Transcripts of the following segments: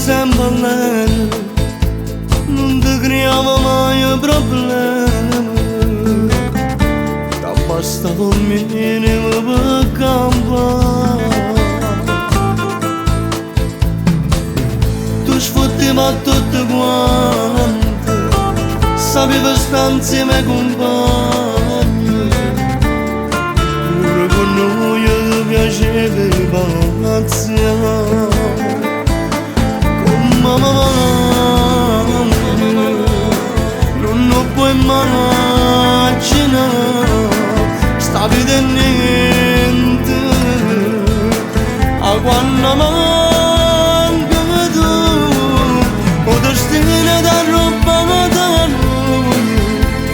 sempre lei, non ti creiamo mai problemi, ti bastava un minimo per campare. Tu sfottevi a tutte quante, sapevi stare insieme ai compagni, pure con noi ti piaceva pazziare. Non puoi immaginare sta vita e niente, a quando manca tu, o destino da roba da noi,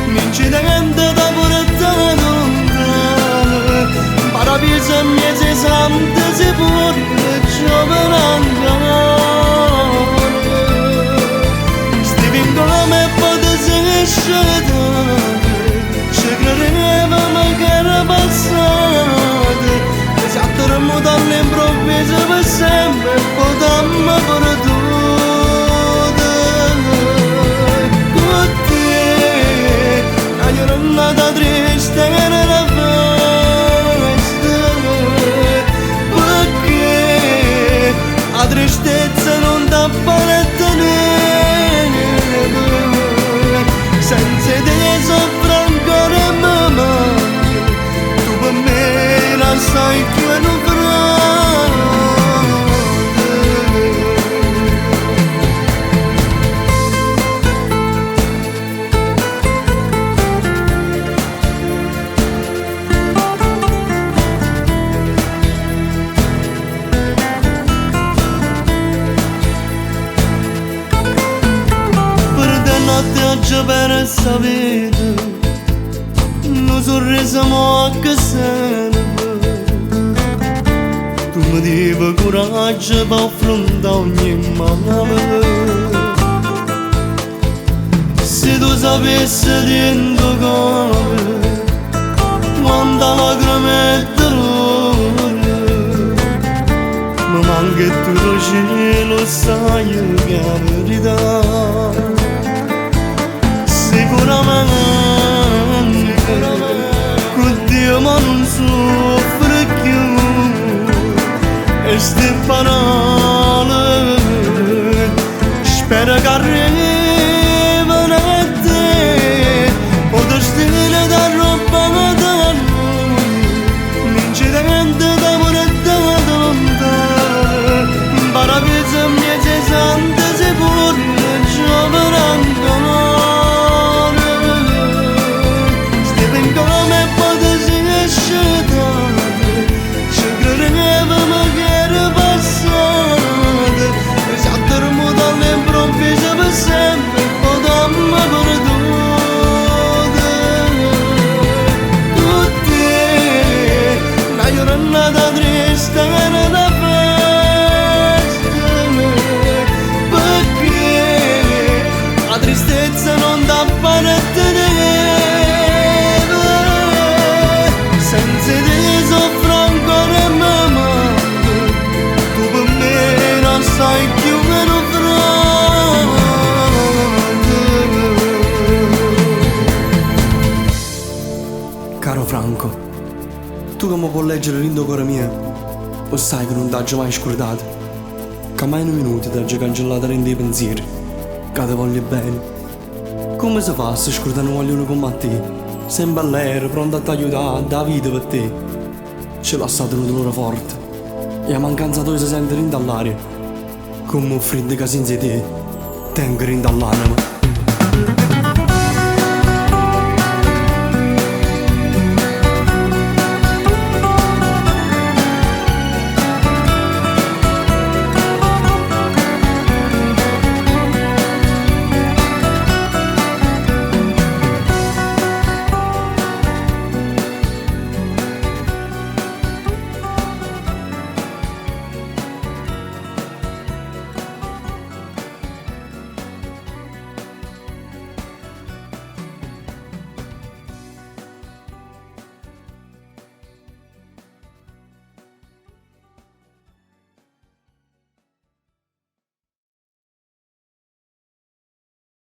non ci niente da portare lontano, parabisa mese santo si può giovane. Come potessi scegliere, ci credevamo che era passato, e si attorno all'improvviso per sempre, potremmo perdere. Con te, una giornata triste che era festa, perché la tristezza non ti appartiene. Senza te soffro ancora mamma, tu per me non sai più e non per questa vita, un sorriso mo che serve. Tu mi devi coraggio per affrontare ogni male. Se tu sapessi dentro cuore quanta lacrime e dolore, mi manca il tuo cielo, sai che è la verità. Sicuramente con Dio ma non soffre più, e ste parole spero che arrivino a te, o destino da roba da noi, non c'è niente da portare lontano, parabisa mese santo si può giovare ancora. Tristezza non da appartenere, senza te soffro ancora mamma, tu per me non sai più che non frate. Caro Franco, tu che mi puoi leggere l'indo cuore mio, lo sai che non t'ho mai scordato, che mai un minuto t'ho cancellato dai pensieri, che ti voglio bene. Come si fa se scordare non vogliono come te? Sempre all'aereo, pronto a ti aiutare, da vita per te. Ce l'ha stato un dolore forte, e la mancanza tua si sente in dall'aria, come un freddo che senza te tengo in dall'anima.